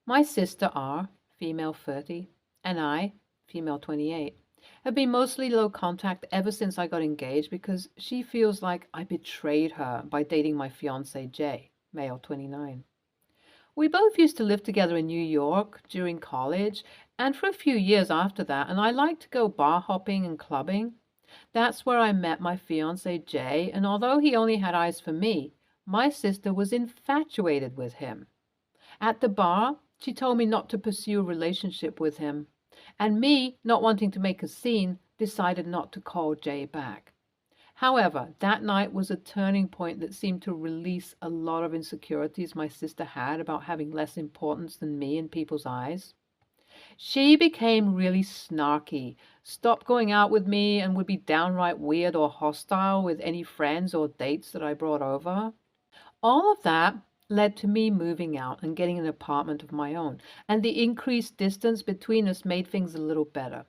My sister R, female 30, and I, female 28, have been mostly low contact ever since I got engaged because she feels like I betrayed her by dating my fiance J, male 29. We both used to live together in New York during college and for a few years after that, and I liked to go bar hopping and clubbing. That's where I met my fiance Jay, and although he only had eyes for me, my sister was infatuated with him. At the bar, she told me not to pursue a relationship with him, and me, not wanting to make a scene, decided not to call Jay back. However, that night was a turning point that seemed to release a lot of insecurities my sister had about having less importance than me in people's eyes. She became really snarky, stopped going out with me, and would be downright weird or hostile with any friends or dates that I brought over. All of that led to me moving out and getting an apartment of my own, and the increased distance between us made things a little better.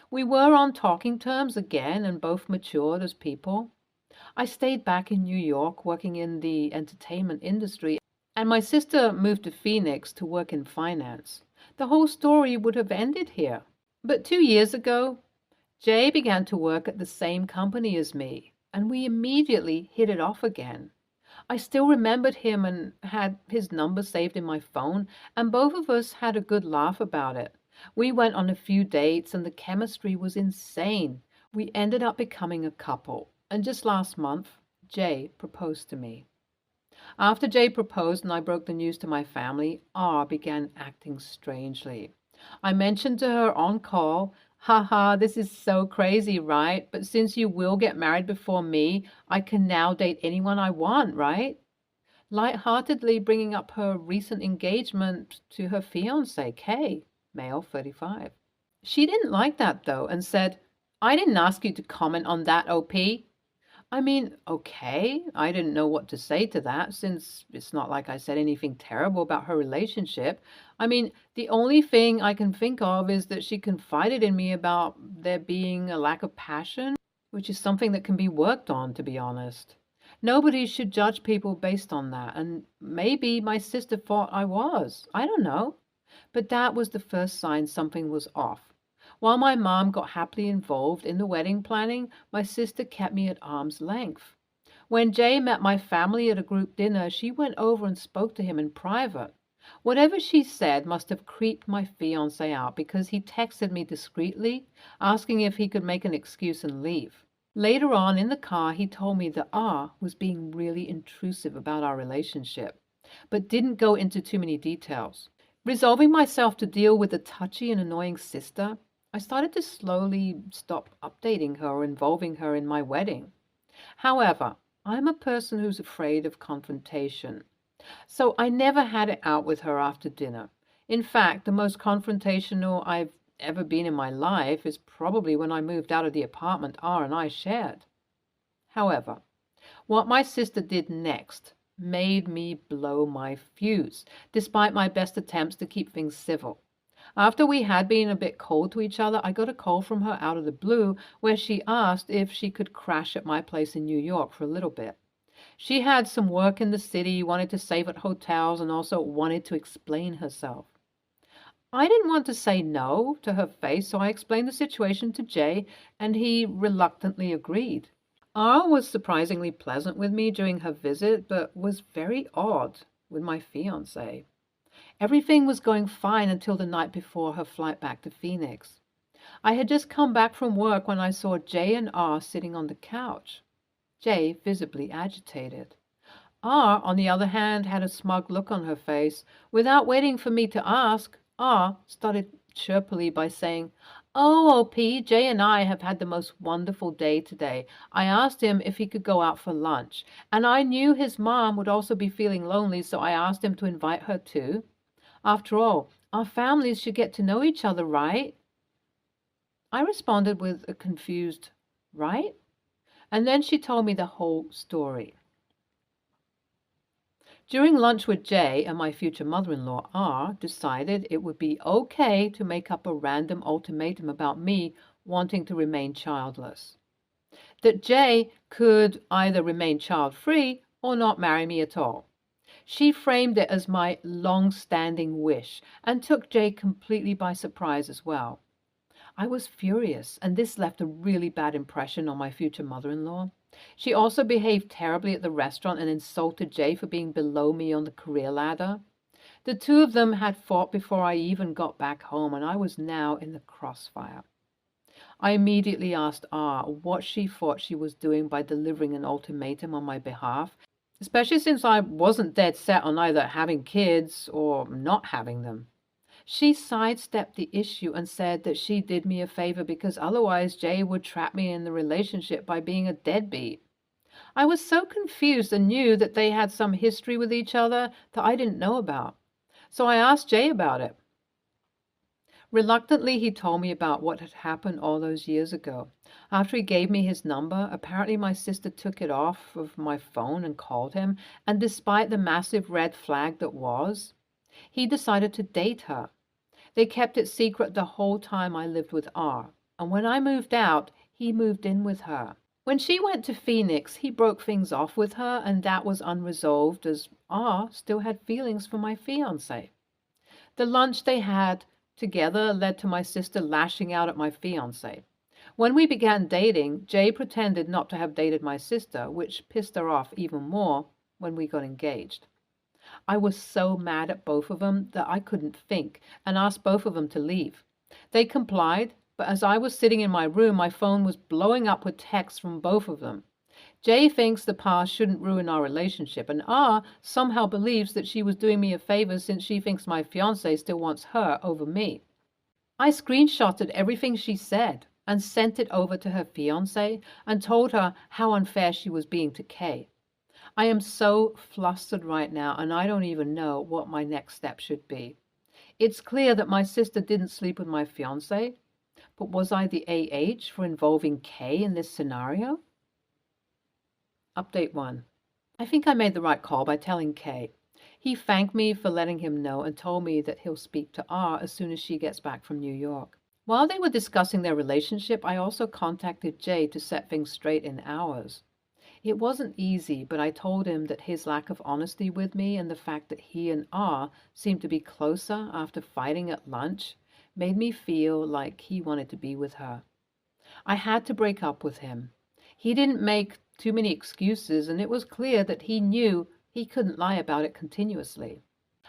We were on talking terms again and both matured as people. I stayed back in New York working in the entertainment industry, and my sister moved to Phoenix to work in finance. The whole story would have ended here. But 2 years ago, Jay began to work at the same company as me, and we immediately hit it off again. I still remembered him and had his number saved in my phone, and both of us had a good laugh about it. We went on a few dates, and the chemistry was insane. We ended up becoming a couple, and just last month, Jay proposed to me. After Jay proposed and I broke the news to my family, R began acting strangely. I mentioned to her on call, haha, this is so crazy, right? But since you will get married before me, I can now date anyone I want, right? Lightheartedly bringing up her recent engagement to her fiance, Kay, male 35. She didn't like that though and said, I didn't ask you to comment on that, OP. I mean, okay, I didn't know what to say to that since it's not like I said anything terrible about her relationship. I mean, the only thing I can think of is that she confided in me about there being a lack of passion, which is something that can be worked on, to be honest. Nobody should judge people based on that, and maybe my sister thought I was. I don't know. But that was the first sign something was off. While my mom got happily involved in the wedding planning, my sister kept me at arm's length. When Jay met my family at a group dinner, she went over and spoke to him in private. Whatever she said must have creeped my fiance out because he texted me discreetly, asking if he could make an excuse and leave. Later on in the car, he told me that R was being really intrusive about our relationship, but didn't go into too many details. Resolving myself to deal with the touchy and annoying sister, I started to slowly stop updating her or involving her in my wedding. However, I'm a person who's afraid of confrontation, so I never had it out with her after dinner. In fact, the most confrontational I've ever been in my life is probably when I moved out of the apartment R and I shared. However, what my sister did next made me blow my fuse, despite my best attempts to keep things civil. After we had been a bit cold to each other, I got a call from her out of the blue where she asked if she could crash at my place in New York for a little bit. She had some work in the city, wanted to save at hotels, and also wanted to explain herself. I didn't want to say no to her face, so I explained the situation to Jay, and he reluctantly agreed. R was surprisingly pleasant with me during her visit, but was very odd with my fiance. Everything was going fine until the night before her flight back to Phoenix. I had just come back from work when I saw Jay and R sitting on the couch. Jay visibly agitated. R, on the other hand, had a smug look on her face. Without waiting for me to ask, R started chirpily by saying, "Oh, OP, Jay and I have had the most wonderful day today. I asked him if he could go out for lunch, and I knew his mom would also be feeling lonely, so I asked him to invite her too. After all, our families should get to know each other, right?" I responded with a confused, "Right?" And then she told me the whole story. During lunch with Jay and my future mother-in-law, R decided it would be okay to make up a random ultimatum about me wanting to remain childless. That Jay could either remain child-free or not marry me at all. She framed it as my long-standing wish and took Jay completely by surprise as well. I was furious, and this left a really bad impression on my future mother-in-law. She also behaved terribly at the restaurant and insulted Jay for being below me on the career ladder. The two of them had fought before I even got back home, and I was now in the crossfire. I immediately asked R what she thought she was doing by delivering an ultimatum on my behalf, especially since I wasn't dead set on either having kids or not having them. She sidestepped the issue and said that she did me a favor because otherwise Jay would trap me in the relationship by being a deadbeat. I was so confused and knew that they had some history with each other that I didn't know about. So I asked Jay about it. Reluctantly, he told me about what had happened all those years ago. After he gave me his number, apparently my sister took it off of my phone and called him, and despite the massive red flag that was, he decided to date her. They kept it secret the whole time I lived with R, and when I moved out, he moved in with her. When she went to Phoenix, he broke things off with her, and that was unresolved as R still had feelings for my fiancé. The lunch they had together led to my sister lashing out at my fiancé. When we began dating, Jay pretended not to have dated my sister, which pissed her off even more when we got engaged. I was so mad at both of them that I couldn't think and asked both of them to leave. They complied, but as I was sitting in my room, my phone was blowing up with texts from both of them. Jay thinks the past shouldn't ruin our relationship, and R somehow believes that she was doing me a favor since she thinks my fiancé still wants her over me. I screenshotted everything she said and sent it over to her fiancé and told her how unfair she was being to Kay. I am so flustered right now, and I don't even know what my next step should be. It's clear that my sister didn't sleep with my fiancé, but was I the AH for involving Kay in this scenario? Update 1. I think I made the right call by telling Kay. He thanked me for letting him know and told me that he'll speak to R as soon as she gets back from New York. While they were discussing their relationship, I also contacted Jay to set things straight in ours. It wasn't easy, but I told him that his lack of honesty with me and the fact that he and R seemed to be closer after fighting at lunch made me feel like he wanted to be with her. I had to break up with him. He didn't make too many excuses, and it was clear that he knew he couldn't lie about it continuously.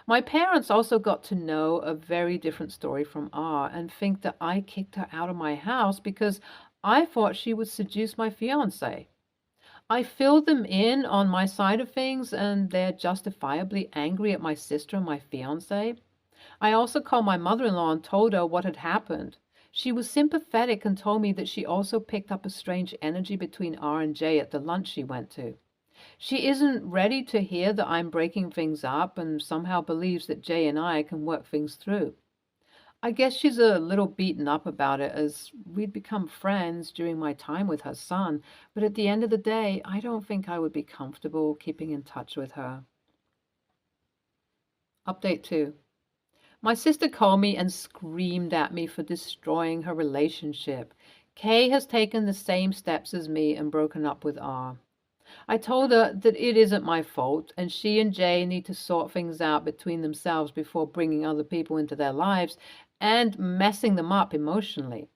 My parents also got to know a very different story from R and think that I kicked her out of my house because I thought she would seduce my fiancé. I filled them in on my side of things, and they're justifiably angry at my sister and my fiancé. I also called my mother-in-law and told her what had happened. She was sympathetic and told me that she also picked up a strange energy between R and J at the lunch she went to. She isn't ready to hear that I'm breaking things up and somehow believes that Jay and I can work things through. I guess she's a little beaten up about it as we'd become friends during my time with her son, but at the end of the day, I don't think I would be comfortable keeping in touch with her. Update 2. My sister called me and screamed at me for destroying her relationship. Kay has taken the same steps as me and broken up with R. I told her that it isn't my fault, and she and Jay need to sort things out between themselves before bringing other people into their lives and messing them up emotionally.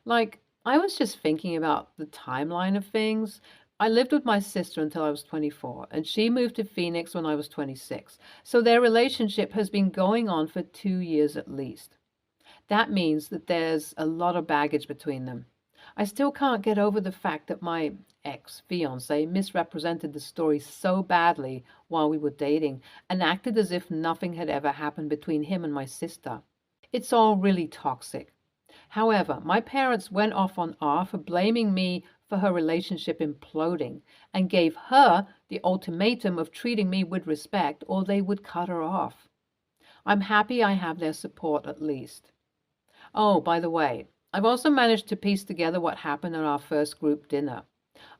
I was just thinking about the timeline of things. I lived with my sister until I was 24, and she moved to Phoenix when I was 26. So their relationship has been going on for 2 years at least. That means that there's a lot of baggage between them. I still can't get over the fact that my ex-fiancé misrepresented the story so badly while we were dating and acted as if nothing had ever happened between him and my sister. It's all really toxic. However, my parents went off on R for blaming me for her relationship imploding and gave her the ultimatum of treating me with respect or they would cut her off. I'm happy I have their support at least. Oh, by the way, I've also managed to piece together what happened at our first group dinner.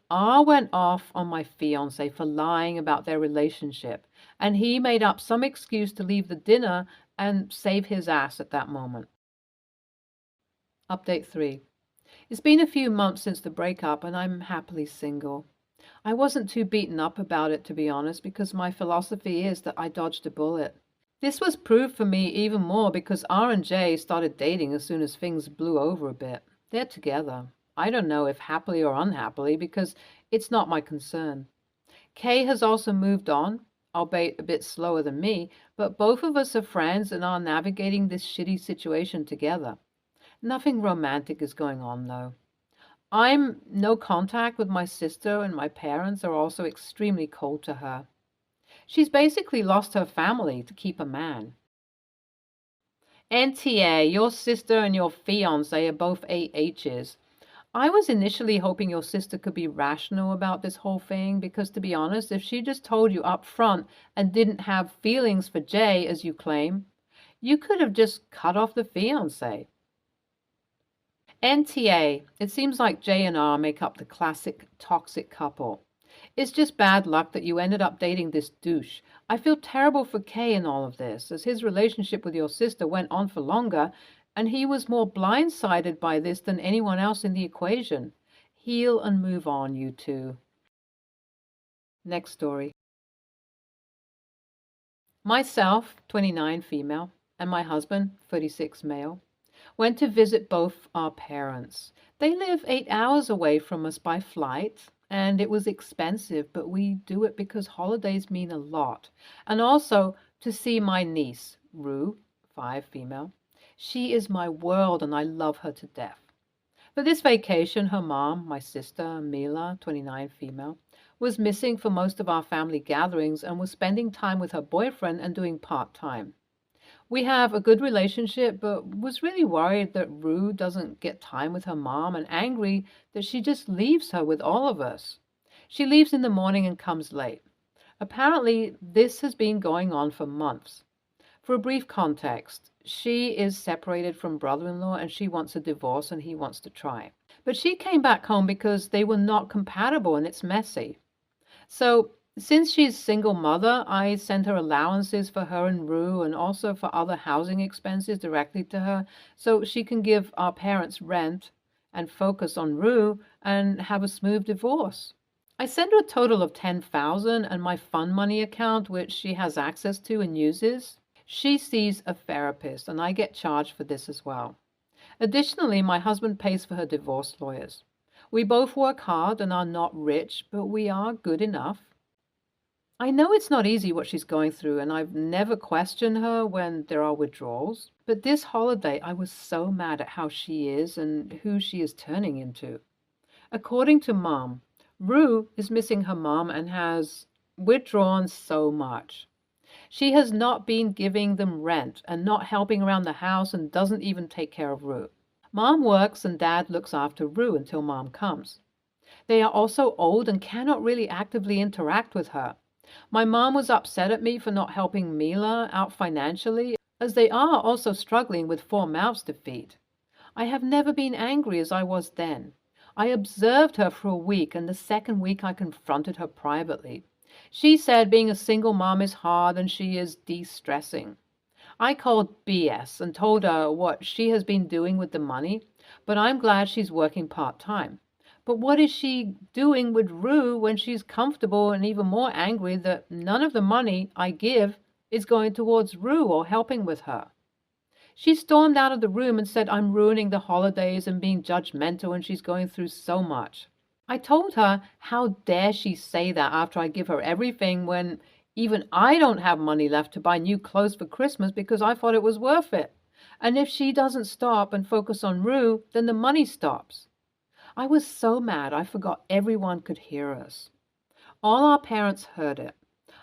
R went off on my fiancé for lying about their relationship, and he made up some excuse to leave the dinner and save his ass at that moment. Update 3. It's been a few months since the breakup, and I'm happily single. I wasn't too beaten up about it, to be honest, because my philosophy is that I dodged a bullet. This was proved for me even more because R and J started dating as soon as things blew over a bit. They're together. I don't know if happily or unhappily because it's not my concern. Kay has also moved on, albeit a bit slower than me, but both of us are friends and are navigating this shitty situation together. Nothing romantic is going on though. I'm no contact with my sister, and my parents are also extremely cold to her. She's basically lost her family to keep a man. NTA, your sister and your fiance are both AHs. I was initially hoping your sister could be rational about this whole thing because, to be honest, if she just told you up front and didn't have feelings for Jay, as you claim, you could have just cut off the fiance. NTA, it seems like Jay and R make up the classic toxic couple. It's just bad luck that you ended up dating this douche. I feel terrible for Kay in all of this, as his relationship with your sister went on for longer, and he was more blindsided by this than anyone else in the equation. Heal and move on, you two. Next story. Myself, 29 female, and my husband, 36 male, went to visit both our parents. They live 8 hours away from us by flight, and it was expensive, but we do it because holidays mean a lot. And also to see my niece, Rue, 5 female. She is my world and I love her to death. For this vacation, her mom, my sister, Mila, 29 female, was missing for most of our family gatherings and was spending time with her boyfriend and doing part-time. We have a good relationship, but was really worried that Rue doesn't get time with her mom and angry that she just leaves her with all of us. She leaves in the morning and comes late. Apparently, this has been going on for months. For a brief context, she is separated from brother-in-law and she wants a divorce and he wants to try. But she came back home because they were not compatible and it's messy. So since she's single mother, I send her allowances for her and Rue and also for other housing expenses directly to her so she can give our parents rent and focus on Rue and have a smooth divorce. I send her a total of 10,000 and my fund money account, which she has access to and uses. She sees a therapist and I get charged for this as well. Additionally, my husband pays for her divorce lawyers. We both work hard and are not rich, but we are good enough. I know it's not easy what she's going through, and I've never questioned her when there are withdrawals. But this holiday, I was so mad at how she is and who she is turning into. According to Mom, Rue is missing her mom and has withdrawn so much. She has not been giving them rent and not helping around the house and doesn't even take care of Rue. Mom works and Dad looks after Rue until Mom comes. They are also old and cannot really actively interact with her. My mom was upset at me for not helping Mila out financially, as they are also struggling with 4 mouths to feed. I have never been angry as I was then. I observed her for a week, and the second week I confronted her privately. She said being a single mom is hard and she is de-stressing. I called BS and told her what she has been doing with the money, but I'm glad she's working part-time. But what is she doing with Rue when she's comfortable and even more angry that none of the money I give is going towards Rue or helping with her? She stormed out of the room and said I'm ruining the holidays and being judgmental and she's going through so much. I told her, how dare she say that after I give her everything when even I don't have money left to buy new clothes for Christmas because I thought it was worth it. And if she doesn't stop and focus on Rue, then the money stops. I was so mad I forgot everyone could hear us. All our parents heard it.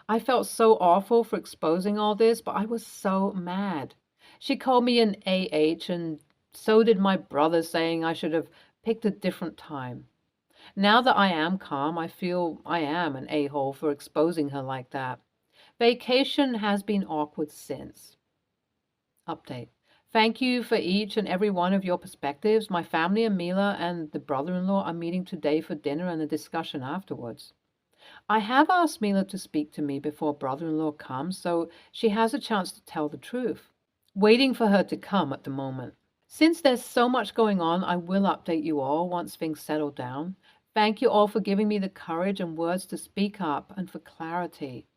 I felt so awful for exposing all this, but I was so mad. She called me an AH, and so did my brother, saying I should have picked a different time. Now that I am calm, I feel I am an a-hole for exposing her like that. Vacation has been awkward since. Update. Thank you for each and every one of your perspectives. My family and Mila and the brother-in-law are meeting today for dinner and a discussion afterwards. I have asked Mila to speak to me before brother-in-law comes, so she has a chance to tell the truth. Waiting for her to come at the moment. Since there's so much going on, I will update you all once things settle down. Thank you all for giving me the courage and words to speak up and for clarity.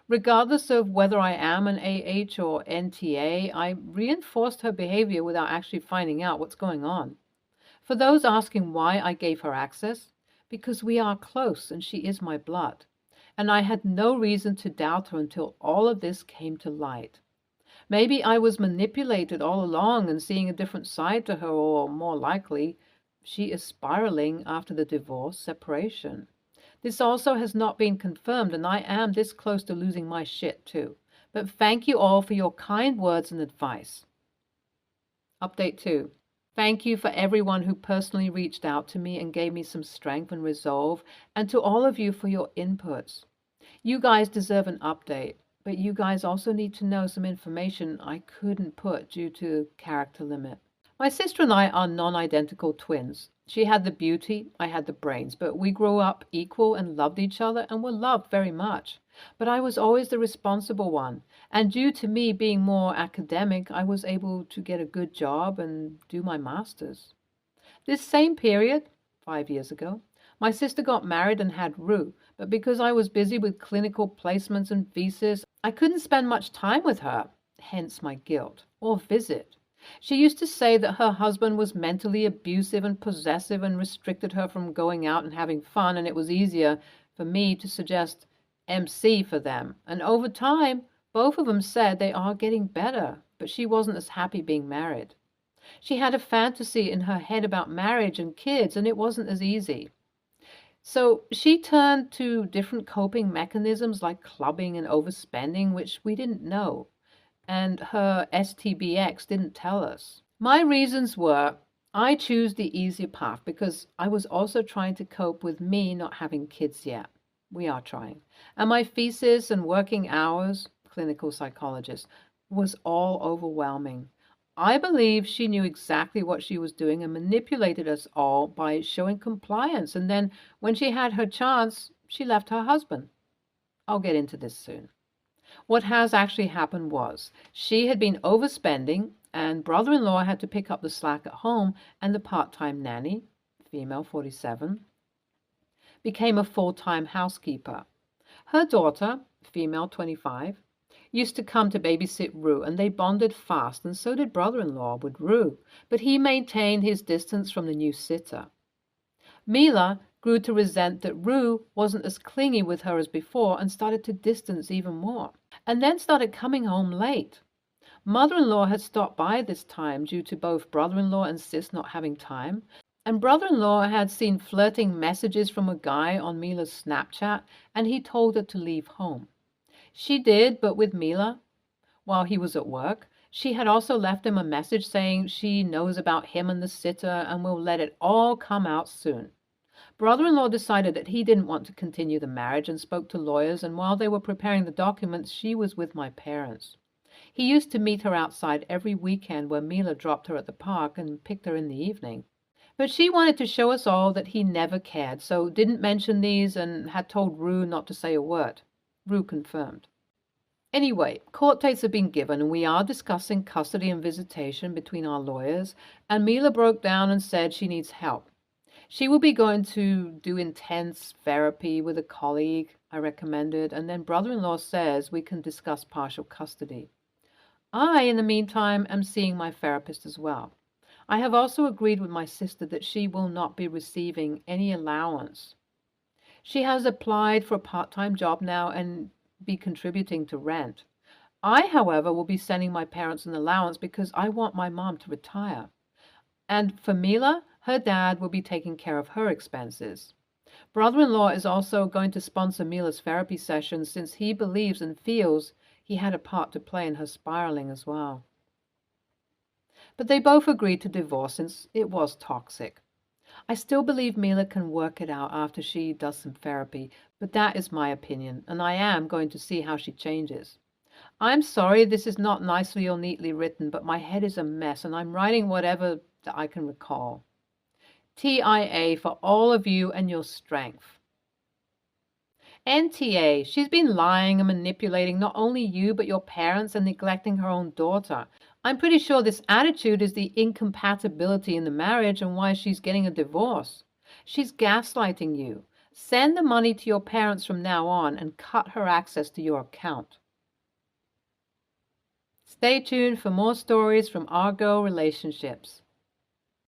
Regardless of whether I am an AH or NTA, I reinforced her behavior without actually finding out what's going on. For those asking why I gave her access, because we are close and she is my blood. And I had no reason to doubt her until all of this came to light. Maybe I was manipulated all along and seeing a different side to her, or more likely, she is spiraling after the divorce separation. This also has not been confirmed, and I am this close to losing my shit too. But thank you all for your kind words and advice. Update 2. Thank you for everyone who personally reached out to me and gave me some strength and resolve, and to all of you for your inputs. You guys deserve an update, but you guys also need to know some information I couldn't put due to character limit. My sister and I are non-identical twins. She had the beauty, I had the brains, but we grew up equal and loved each other and were loved very much. But I was always the responsible one, and due to me being more academic, I was able to get a good job and do my master's. This same period, 5 years ago, my sister got married and had Rue, but because I was busy with clinical placements and visas, I couldn't spend much time with her, hence my guilt, or visit. She used to say that her husband was mentally abusive and possessive and restricted her from going out and having fun, and it was easier for me to suggest MC for them. And over time, both of them said they are getting better, but she wasn't as happy being married. She had a fantasy in her head about marriage and kids, and it wasn't as easy. So she turned to different coping mechanisms like clubbing and overspending, which we didn't know, and her STBX didn't tell us. My reasons were, I choose the easier path because I was also trying to cope with me not having kids yet. We are trying. And my thesis and working hours, clinical psychologist, was all overwhelming. I believe she knew exactly what she was doing and manipulated us all by showing compliance. And then when she had her chance, she left her husband. I'll get into this soon. What has actually happened was she had been overspending and brother-in-law had to pick up the slack at home, and the part-time nanny, female 47, became a full-time housekeeper. Her daughter, female 25, used to come to babysit Rue, and they bonded fast, and so did brother-in-law with Rue, but he maintained his distance from the new sitter. Mila grew to resent that Rue wasn't as clingy with her as before and started to distance even more, and then started coming home late. Mother-in-law had stopped by this time due to both brother-in-law and sis not having time, and brother-in-law had seen flirting messages from a guy on Mila's Snapchat, and he told her to leave home. She did, but with Mila, while he was at work, she had also left him a message saying she knows about him and the sitter and will let it all come out soon. Brother-in-law decided that he didn't want to continue the marriage and spoke to lawyers, and while they were preparing the documents, she was with my parents. He used to meet her outside every weekend where Mila dropped her at the park and picked her in the evening. But she wanted to show us all that he never cared, so didn't mention these and had told Rue not to say a word. Rue confirmed. Anyway, court dates have been given and we are discussing custody and visitation between our lawyers, and Mila broke down and said she needs help. She will be going to do intense therapy with a colleague I recommended, and then brother-in-law says we can discuss partial custody. I, in the meantime, am seeing my therapist as well. I have also agreed with my sister that she will not be receiving any allowance. She has applied for a part-time job now and be contributing to rent. I, however, will be sending my parents an allowance because I want my mom to retire. And for Mila, her dad will be taking care of her expenses. Brother-in-law is also going to sponsor Mila's therapy sessions since he believes and feels he had a part to play in her spiraling as well. But they both agreed to divorce since it was toxic. I still believe Mila can work it out after she does some therapy, but that is my opinion, and I am going to see how she changes. I'm sorry this is not nicely or neatly written, but my head is a mess, and I'm writing whatever that I can recall. TIA for all of you and your strength. NTA, she's been lying and manipulating not only you but your parents and neglecting her own daughter. I'm pretty sure this attitude is the incompatibility in the marriage and why she's getting a divorce. She's gaslighting you. Send the money to your parents from now on and cut her access to your account. Stay tuned for more stories from our girl relationships.